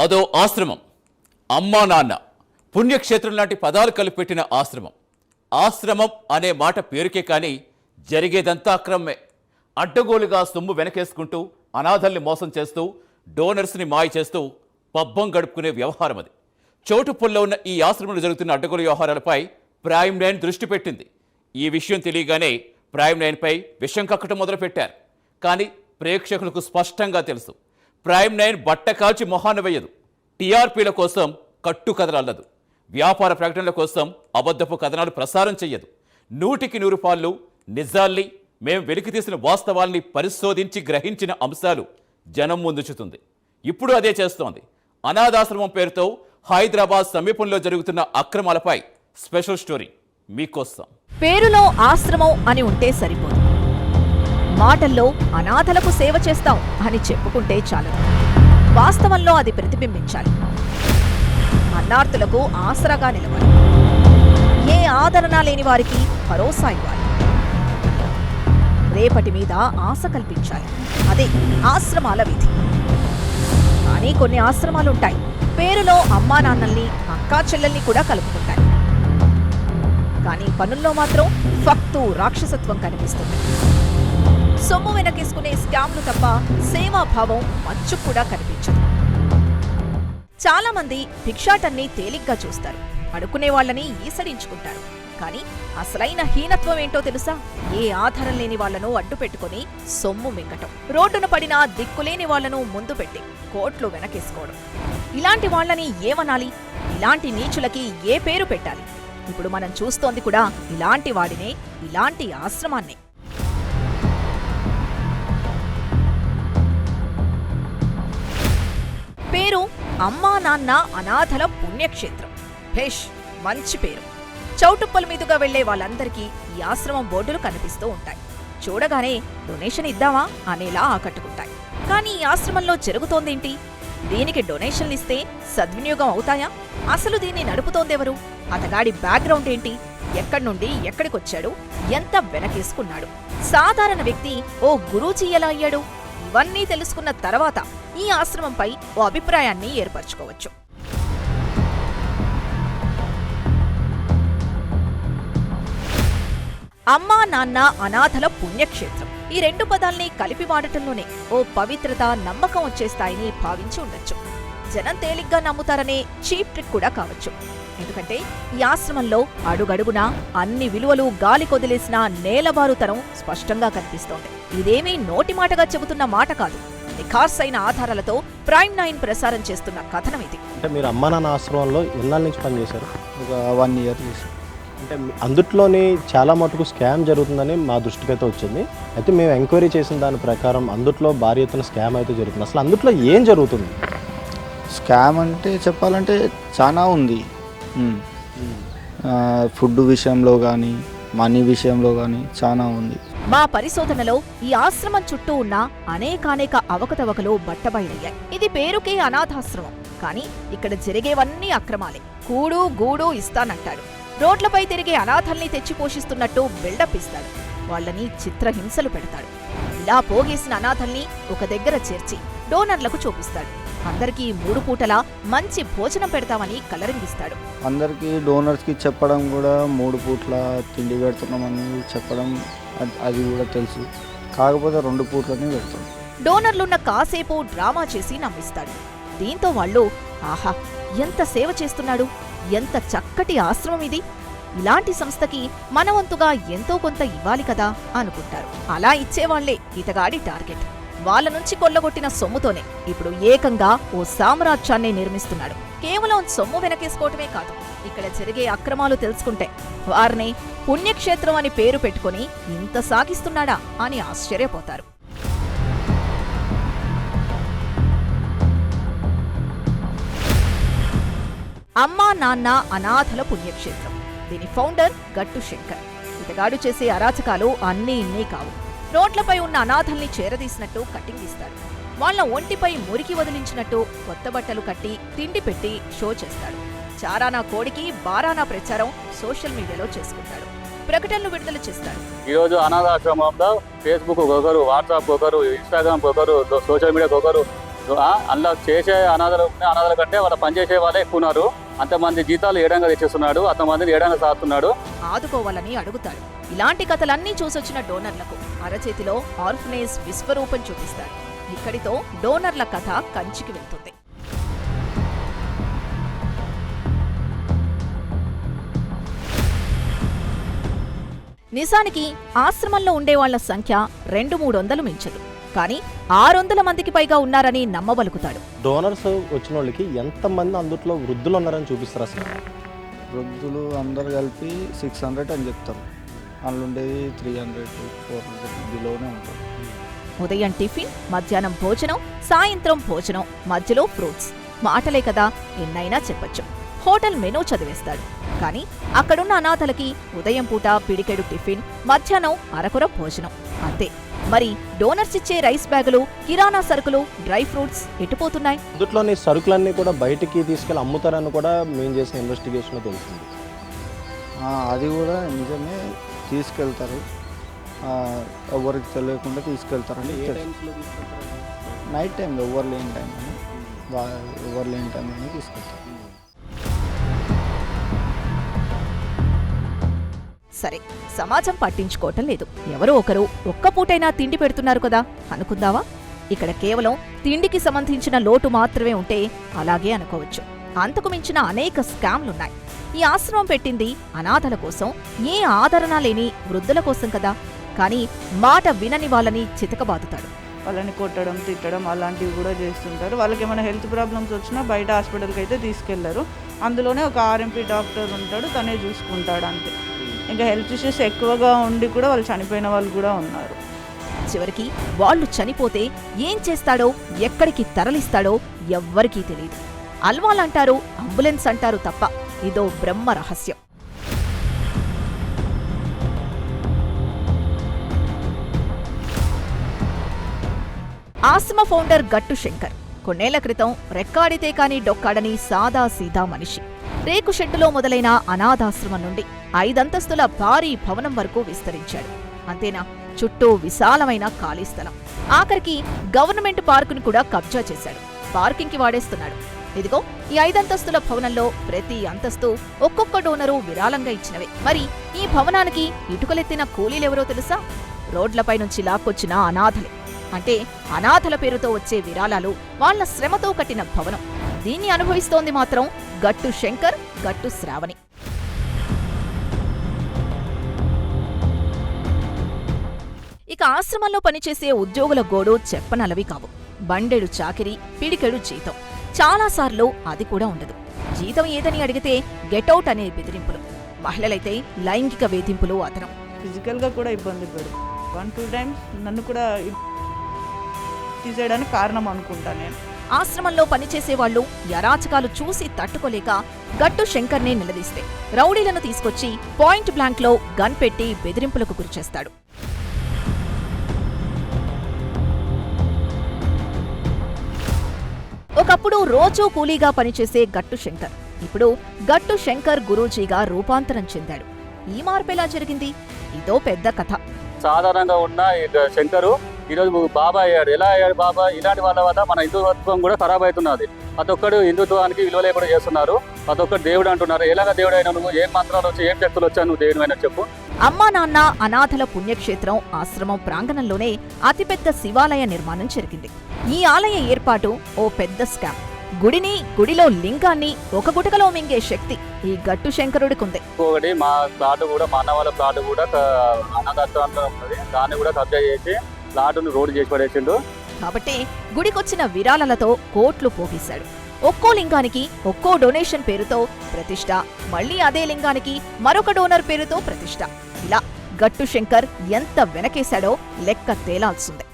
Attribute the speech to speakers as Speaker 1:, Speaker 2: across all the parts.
Speaker 1: అదో ఆశ్రమం. అమ్మా నాన్న పుణ్యక్షేత్రం లాంటి పదాలు కలిపెట్టిన ఆశ్రమం. ఆశ్రమం అనే మాట పేరుకే కానీ జరిగేదంతా అక్రమమే. అడ్డగోలుగా సొమ్ము వెనకేసుకుంటూ అనాథల్ని మోసం చేస్తూ డోనర్స్ని మాయ చేస్తూ పబ్బం గడుపుకునే వ్యవహారం అది. చోటుపుల్లో ఉన్న ఈ ఆశ్రమంలో జరుగుతున్న అడ్డగోలు వ్యవహారాలపై ప్రైమ్ 9 దృష్టి పెట్టింది. ఈ విషయం తెలియగానే ప్రైమ్ 9పై విషం కక్కటం మొదలుపెట్టారు. కానీ ప్రేక్షకులకు స్పష్టంగా తెలుసు, ప్రైమ్ 9 బట్ట కాల్చి మొహాన వేయదు. టీఆర్పీల కోసం కట్టు కథలల్లదు. వ్యాపార ప్రకటనల కోసం అబద్ధపు కథనాలు ప్రసారం చెయ్యదు. 100కి 100 పాళ్ళు నిజాల్ని, మేం వెలికితీసిన వాస్తవాల్ని పరిశోధించి గ్రహించిన అంశాలు జనం ముందుచుతుంది. ఇప్పుడు అదే చేస్తోంది. అనాథాశ్రమం పేరుతో హైదరాబాద్ సమీపంలో జరుగుతున్న అక్రమాలపై స్పెషల్ స్టోరీ మీకోసం.
Speaker 2: పేరులో ఆశ్రమం అని ఉంటే సరిపోదు, మాటల్లో అనాథలకు సేవ చేస్తాం అని చెప్పుకుంటే చాలు. వాస్తవంలో అది ప్రతిబింబించాలి. అన్నార్థులకు ఆసరాగా నిలవాలి. ఏ ఆదరణ లేని వారికి భరోసా ఇవ్వాలి. రేపటి మీద ఆశ కల్పించాలి. అదే ఆశ్రమాల విధి. కానీ కొన్ని ఆశ్రమాలుంటాయి, పేరులో అమ్మా నాన్నల్ని, అక్కా చెల్లెల్ని కూడా కలుపుకుంటాయి. కానీ పనుల్లో మాత్రం ఫక్తు రాక్షసత్వం కనిపిస్తుంది. సొమ్ము వెనకేసుకునే స్కామ్లు తప్ప సేవాభావం మచ్చు కూడా కనిపించదు. చాలా మంది భిక్షాటన్ని తేలిగ్గా చూస్తారు, అడుకునే వాళ్ళని ఈసడించుకుంటారు. కానీ అసలైన హీనత్వం ఏంటో తెలుసా? ఏ ఆధారం లేని వాళ్లను అడ్డు పెట్టుకుని సొమ్ము మింగటం, రోడ్డున పడిన దిక్కులేని వాళ్లను ముందు పెట్టి కోట్లు వెనకేసుకోవడం. ఇలాంటి వాళ్లని ఏమనాలి? ఇలాంటి నీచులకి ఏ పేరు పెట్టాలి? ఇప్పుడు మనం చూస్తోంది కూడా ఇలాంటి వాడినే, ఇలాంటి ఆశ్రమాన్నే. పేరు అమ్మా నాన్న అనాథల పుణ్యక్షేత్రం. భేష్, మంచి పేరు. చౌటుప్పల మీదుగా వెళ్లే వాళ్ళందరికీ ఈ ఆశ్రమం బోర్డులు కనిపిస్తూ ఉంటాయి. చూడగానే డొనేషన్ ఇద్దామా అనేలా ఆకట్టుకుంటాయి. కానీ ఈ ఆశ్రమంలో జరుగుతోందేంటి? దీనికి డొనేషన్లు ఇస్తే సద్వినియోగం అవుతాయా? అసలు దీన్ని నడుపుతోందెవరు? అతగాడి బ్యాక్గ్రౌండ్ ఏంటి? ఎక్కడి నుండి ఎక్కడికొచ్చాడు? ఎంత వెనకేసుకున్నాడు? సాధారణ వ్యక్తి ఓ గురూజీ ఎలా అయ్యాడు? ఇవన్నీ తెలుసుకున్న తర్వాత ఈ ఆశ్రమంపై ఓ అభిప్రాయాన్ని ఏర్పరచుకోవచ్చు. అమ్మా నాన్న అనాథల పుణ్యక్షేత్రం, ఈ 2 పదాల్ని కలిపి వాడటంలోనే ఓ పవిత్రత, నమ్మకం వచ్చేస్తాయని భావించి ఉండొచ్చు. జనం తేలిగ్గా నమ్ముతారనే చీప్ ట్రిక్ కూడా కావచ్చు. ఎందుకంటే ఈ ఆశ్రమంలో అడుగడుగునా అన్ని విలువలు గాలి కొదిలేసిన నేలబారుతనం స్పష్టంగా కనిపిస్తోంది. ఇదేమీ నోటి మాటగా చెబుతున్న మాట కాదు, నిఖార్సైన ఆధారాలతో ప్రైమ్ 9 ప్రసారం చేస్తున్న కథనం ఇది.
Speaker 3: అంటే మీరు అమ్మా నాన్న ఆశ్రమంలో ఎన్నాళ్ళ నుంచి పనిచేశారు?
Speaker 4: ఒక 1 ఇయర్ చేశారు.
Speaker 3: అంటే అందుట్లోని చాలా మటుకు స్కామ్ జరుగుతుందని మా దృష్టికి అయితే వచ్చింది. అయితే మేము ఎంక్వైరీ చేసిన దాని ప్రకారం అందుట్లో భారీ ఎత్తున స్కామ్ అయితే జరుగుతుంది. అసలు అందుట్లో ఏం జరుగుతుంది?
Speaker 4: స్కామ్ అంటే చెప్పాలంటే చాలా ఉంది. ఫుడ్ విషయంలో కానీ, మనీ విషయంలో కానీ చాలా ఉంది.
Speaker 2: మా పరిశోధనలో ఈ ఆశ్రమం చుట్టూ ఉన్న అనేకానేక అవకతవకలు బట్టబయలయ్యాయి. ఇది పేరుకే అనాథాశ్రమం, కానీ ఇక్కడ జరిగేవన్నీ అక్రమాలే. కూడు గూడు ఇస్తానంటాడు. రోడ్లపై తిరిగే అనాథల్ని తెచ్చి పోషిస్తున్నట్టు బిల్డప్ ఇస్తాడు. వాళ్లని చిత్రహింసలు పెడతాడు. ఇలా పోగేసిన అనాథల్ని ఒక దగ్గర చేర్చి డోనర్లకు చూపిస్తాడు. అందరికీ 3 పూటలా మంచి భోజనం పెడతామని కలరింగిస్తాడు.
Speaker 4: అందరికీ డోనర్స్కి చెప్పడం కూడా 3 పూట్ల తిండి పెడుతున్నామని చెప్పడం, అది కూడా తెలుసు. కాకపోతే 2 పూట్లని పెడతాం.
Speaker 2: డోనర్లున్న కాసేపు డ్రామా చేసి నమ్మిస్తాడు. దీంతో వాళ్ళు, ఆహా ఎంత సేవ చేస్తున్నాడు, ఎంత చక్కటి ఆశ్రమం ఇది, ఇలాంటి సంస్థకి మనవంతుగా ఎంతో కొంత ఇవ్వాలి కదా అనుకుంటారు. అలా ఇచ్చేవాళ్లే ఇతగాడి టార్గెట్. వాళ్ళ నుంచి కొల్లగొట్టిన సొమ్ముతోనే ఇప్పుడు ఏకంగా ఓ సామ్రాజ్యాన్ని నిర్మిస్తున్నాడు. కేవలం సొమ్ము వెనకేసుకోవటమే కాదు, ఇక్కడ జరిగే అక్రమాలు తెలుసుకుంటే వారిని పుణ్యక్షేత్రం అని పేరు పెట్టుకుని ఇంత సాగిస్తున్నాడా అని ఆశ్చర్యపోతారు. అమ్మా నాన్న అనాథల పుణ్యక్షేత్రం, దీని ఫౌండర్ గట్టు శంకర్. ఇతగాడు చేసే అరాచకాలు అన్నీ ఇన్నీ కావు. రోడ్లపై ఉన్న అనాథల్ని చేరదీసినట్టు కట్టింగ్ ఇస్తాడు. వాళ్ల ఒంటిపై మురికి వదిలించినట్టు కొత్త బట్టలు కట్టి తిండి పెట్టి షో చేస్తాడు. చారానా కోడికి బారానా ప్రచారం సోషల్ మీడియాలో చేసుకుంటాడు. ప్రకటనలు విడుదల చేస్తాడు.
Speaker 5: ఈ రోజు అనాథాశ్రమంలో ఫేస్బుక్ ఒకరు, వాట్సాప్ ఒకరు, ఇన్స్టాగ్రామ్ ఒకరు, సోషల్ మీడియాకి ఒకరు, అందులో చేసే అనాథాల కంటే వాళ్ళ పనిచేసే వాళ్ళే ఎక్కువ ఉన్నారు. అంతమంది జీతాలు ఏడంగా తెచ్చేస్తున్నాడు, అంతమందిని ఏడంగా సాగుతున్నాడు.
Speaker 2: ఆదుకోవాలని అడుగుతాడు. ఇలాంటి కథలన్నీ చూసొచ్చిన డోనర్లకు అరచేతిలో ఆర్ఫనేజ్ విశ్వరూపం చూపిస్తాడు. ఇక్కడితో డోనర్ల కథ కంచికి వెళ్తుంది. నిజానికి ఆశ్రమంలో ఉండేవాళ్ల సంఖ్య 200-300 మించదు. కానీ 600 మందికి పైగా ఉన్నారని నమ్మబలుకుతాడు.
Speaker 3: డోనర్స్ వచ్చిన వాళ్ళకి ఎంతమంది అందుట్లో వృద్ధులు ఉన్నారని చూపిస్తారు అసలు?
Speaker 4: వృద్ధులు అందరు కలిపి 600 అని చెప్తారు. అందులో ఉండేది 300-400 బిలోనే ఉంటారు.
Speaker 2: ఉదయం టిఫిన్, మధ్యాహ్నం భోజనం, సాయంత్రం భోజనం, మధ్యలో ఫ్రూట్స్. మాటలే కదా, ఎన్నైనా చెప్పొచ్చు. హోటల్ మెనూ చదివేస్తాడు. కానీ అక్కడున్న అనాథలకి ఉదయం పూట పిడికెడు టిఫిన్, మధ్యాహ్నం అరకొర భోజనం అంతే. మరి డోనర్స్ ఇచ్చే రైస్ బ్యాగులు, కిరాణా సరుకులు, డ్రై ఫ్రూట్స్ ఎటుపోతున్నాయి?
Speaker 3: అందులోని సరుకులన్నీ కూడా బయటికి తీసుకెళ్ళి అమ్ముతారని కూడా మేము చేసిన ఇన్వెస్టిగేషన్లో తెలిసింది.
Speaker 4: అది కూడా నిజమే, తీసుకెళ్తారు. ఎవరికి తెలియకుండా తీసుకెళ్తారని నైట్ టైం, ఎవరు లేని టైం అని తీసుకెళ్తారు.
Speaker 2: సరే, సమాజం పట్టించుకోవటం లేదు. ఎవరో ఒకరు ఒక్క పూటైనా తిండి పెడుతున్నారు కదా అనుకుందావా? ఇక్కడ కేవలం తిండికి సంబంధించిన లోటు మాత్రమే ఉంటే అలాగే అనుకోవచ్చు. అంతకు మించిన అనేక స్కామ్లున్నాయి. ఈ ఆశ్రమం పెట్టింది అనాథల కోసం, ఏ ఆదరణ లేని వృద్ధుల కోసం కదా. కానీ మాట వినని వాళ్ళని చితకబాదుతాడు.
Speaker 6: వాళ్ళని కొట్టడం, తిట్టడం అలాంటివి కూడా చేస్తుంటారు. వాళ్ళకి ఏమైనా హెల్త్ ప్రాబ్లమ్స్ వచ్చినా బయట హాస్పిటల్కి అయితే తీసుకెళ్లరు. అందులోనే ఒక ఆర్ఎంపీ డాక్టర్ ఉంటాడు, తనే చూసుకుంటాడు అంతే. ఇంకా హెల్త్ ఇష్యూస్ ఎక్కువగా ఉండి కూడా వాళ్ళు చనిపోయిన వాళ్ళు కూడా ఉన్నారు.
Speaker 2: చివరికి వాళ్ళు చనిపోతే ఏం చేస్తాడో, ఎక్కడికి తరలిస్తాడో ఎవ్వరికీ తెలియదు. అల్వాలంటారు, అంబులెన్స్ అంటారు తప్ప ఇదో బ్రహ్మ రహస్యం. ఆశ్రమ ఫౌండర్ గట్టు శంకర్ కొన్నేళ్ల క్రితం రెక్కాడితే కాని డొక్కాడని సాదా సీదా మనిషి. రేకు షెడ్డులో మొదలైన అనాథాశ్రమం నుండి 5 అంతస్తుల భారీ భవనం వరకు విస్తరించాడు. అంతేనా, చుట్టూ విశాలమైన ఖాళీ స్థలం. ఆఖరికి గవర్నమెంట్ పార్కును కూడా కబ్జా చేశాడు. పార్కింగ్కి వాడేస్తున్నాడు. ఇదిగో ఈ 5 అంతస్తుల భవనంలో ప్రతి అంతస్తు ఒక్కొక్క డోనరు విరాళంగా ఇచ్చినవే. మరి ఈ భవనానికి ఇటుకలెత్తిన కూలీలెవరో తెలుసా? రోడ్లపై నుంచి లాక్కొచ్చిన అనాథలే. అంటే అనాథల పేరుతో వచ్చే విరాళాలు వాళ్ల శ్రమతో కట్టిన భవనం. దీన్ని అనుభవిస్తోంది మాత్రం గట్టు శంకర్, గట్టు శ్రావణి. ఇక ఆశ్రమంలో పనిచేసే ఉద్యోగుల గోడు చెప్పనలవి కావు. బండెడు చాకిరీ, పిడికెడు జీతం. చాలాసార్లు అది కూడా ఉండదు. జీతం ఏదని అడిగితే గెటౌట్ అనే బెదిరింపులు. మహిళలైతే లైంగిక వేధింపులు అతనం.
Speaker 6: ఫిజికల్గా కూడా ఇబ్బంది పడు. 1-2 టైమ్స్ నన్ను కూడా తీసేయడానికి కారణం అనుకుంటా నేను.
Speaker 2: ఆశ్రమంలో పనిచేసేవాళ్లు యరాచకాలు చూసి తట్టుకోలేక గట్టు శంకర్నే నిలదీస్తే రౌడీలను తీసుకొచ్చి పాయింట్ బ్లాంక్లో గన్ పెట్టి బెదిరింపులకు గురిచేస్తాడు. ఒకప్పుడు రోజూ కూలీగా పనిచేసే గట్టు శంకర్ ఇప్పుడు గట్టు శంకర్ గురూజీగా రూపాంతరం చెందాడు. ఈ మార్పెలా జరిగింది? ఇదో పెద్ద కథ.
Speaker 5: సాధారణంగా ఉన్న శంకరు ఈరోజు బాబా అయ్యాడు. ఎలా అయ్యాడు బాబా? ఇలాంటి వాళ్ళ వల్ల మన హిందుత్వం కూడా ఖరాబ్ అవుతున్నది. ప్రతి ఒక్కడు హిందుత్వానికి విలువ లేకుండా చేస్తున్నారు. ప్రతి ఒక్కరు దేవుడు అంటున్నారు. ఎలాగ దేవుడు అయినా నువ్వు? ఏం మంత్రాలు వచ్చి, ఏం శక్తులు వచ్చా నువ్వు దేవుడు అయినా చెప్పు.
Speaker 2: అమ్మా నాన్న అనాథల పుణ్యక్షేత్రం ఆశ్రమం ప్రాంగణంలోనే అతిపెద్ద శివాలయ నిర్మాణం జరిగింది. ఈ ఆలయ ఏర్పాటు ఓ పెద్ద స్కామ్. గుడిలో లింగాన్ని ఒక గుటకలో మింగే శక్తి ఈ గట్టు శంకరుడికుంది.
Speaker 5: ఒకటి మా ప్లాట్ కూడా, మా అన్న వాళ్ళ ప్లాట్ కూడా అనాథాశ్రమంలో ఉన్నది. దాన్ని కూడా కబ్జా చేసి ప్లాటును రోడ్డు చేసి పడేసిండు.
Speaker 2: కాబట్టి గుడికొచ్చిన విరాళాలతో కోట్లు పోగేశాడు. ఒక్కో లింగానికి ఒక్కో డొనేషన్ పేరుతో ప్రతిష్ఠ, మళ్లీ అదే లింగానికి మరొక డోనర్ పేరుతో ప్రతిష్ఠ. ఇలా గట్టు శంకర్ ఎంత వెనకేశాడో లెక్క తేలాల్సిందే.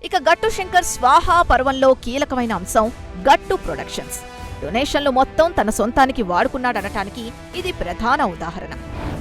Speaker 2: ఇక గట్టు శంకర్ స్వాహా పర్వంలో కీలకమైన అంశం గట్టు ప్రొడక్షన్స్. డొనేషన్లు మొత్తం తన సొంతానికి వాడుకున్నాడనటానికి ఇది ప్రధాన ఉదాహరణ.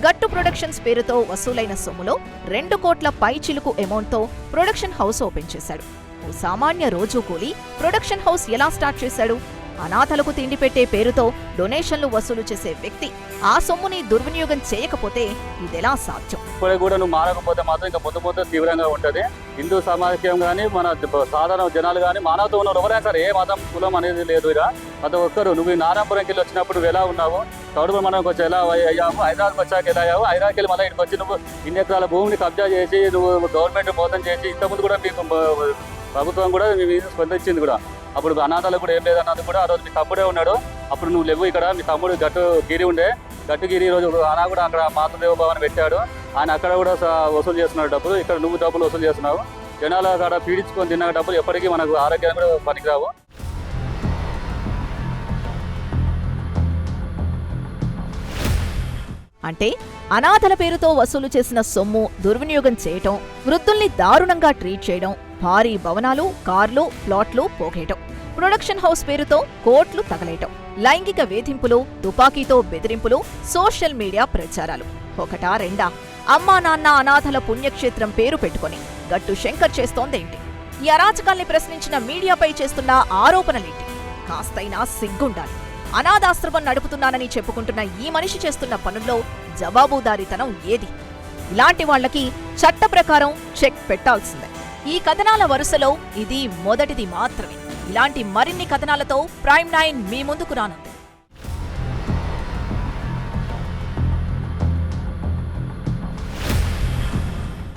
Speaker 2: గట్టు ప్రొడక్షన్స్ పేరుతో వసూలైన సొమ్ములో 2 కోట్ల పైచిలుకు అమౌంట్తో ప్రొడక్షన్ హౌస్ ఓపెన్ చేశాడు. ఓ సామాన్య రోజూ కూలీ ప్రొడక్షన్ హౌస్ ఎలా స్టార్ట్ చేశాడు? అనాథలకు తిండి పెట్టే పేరుతో డొనేషన్లు వసూలు చేసే వ్యక్తి ఆ సొమ్ముని దుర్వినియోగం చేయకపోతే ఇదెలా సాధ్యం?
Speaker 5: ఇప్పుడే కూడా నువ్వు మారకపోతే మాత్రం ఇంకా ముందు ముందు తీవ్రంగా ఉంటుంది. హిందూ సమాజం కానీ మన సాధారణ జనాలు కానీ మానవత ఉన్న ఎవరైనా సరే ఏ మతం కులం అనేది లేదు. ఇక ప్రతి ఒక్కరు నువ్వు ఈ నారాయణపురంకి వెళ్ళి వచ్చినప్పుడు నువ్వు ఎలా ఉన్నావు, తౌడు మనకు వచ్చి ఎలా అయ్యావు, హైదరాబాద్కి వచ్చాక ఎలా అయ్యావు, హైదరాబాద్కి వెళ్ళి మళ్ళీ ఇక్కడికి వచ్చి నువ్వు ఇన్ని ఎకరాల భూమిని కబ్జా చేసి నువ్వు గవర్నమెంట్ మోసం చేసి ఇంతకుముందు కూడా మీకు ప్రభుత్వం కూడా మీ మీద స్పందించింది కూడా. అప్పుడు అనాథాలకు కూడా ఏం లేదన్నది కూడా ఆ రోజు మీ తమ్ముడే ఉన్నాడు. అప్పుడు నువ్వు లేవు ఇక్కడ, మీ తమ్ముడు గట్టుగిరి ఉండే, గట్టుగిరి ఈరోజు అనా కూడా అక్కడ మాతృదేవ భవన్ పెట్టాడు. ఆయన అక్కడ కూడా వసూలు చేస్తున్నాడు డబ్బులు. ఇక్కడ నువ్వు డబ్బులు వసూలు చేస్తున్నావు. జనాలు అక్కడ పీడించుకొని తిన్న డబ్బులు ఎప్పటికీ మనకు ఆరోగ్యానికి కూడా పనికిరావు.
Speaker 2: అంటే అనాథల పేరుతో వసూలు చేసిన సొమ్ము దుర్వినియోగం చేయటం, వృద్ధుల్ని దారుణంగా ట్రీట్ చేయడం, భారీ భవనాలు, కార్లు, ప్లాట్లు పోగేయటం, ప్రొడక్షన్ హౌస్ పేరుతో కోట్లు తగలేయటం, లైంగిక వేధింపులు, తుపాకీతో బెదిరింపులు, సోషల్ మీడియా ప్రచారాలు ఒకటా రెండా? అమ్మా నాన్న అనాథల పుణ్యక్షేత్రం పేరు పెట్టుకొని గట్టు శంకర్ చేస్తోందేంటి? ఈ అరాచకాల్ని ప్రశ్నించిన మీడియాపై చేస్తున్న ఆరోపణలేంటి? కాస్తైనా సిగ్గుండాలి. అనాథాశ్రమం నడుపుతున్నానని చెప్పుకుంటున్న ఈ మనిషి చేస్తున్న పనుల్లో జవాబుదారీతనం ఏది? ఇలాంటి వాళ్లకి చట్ట ప్రకారం చెక్ పెట్టాల్సిందే. ఈ కథనాల వరుసలో ఇది మొదటిది మాత్రమే. ఇలాంటి మరిన్ని కథనాలతో ప్రైమ్ 9 మీ ముందుకు రానుంది.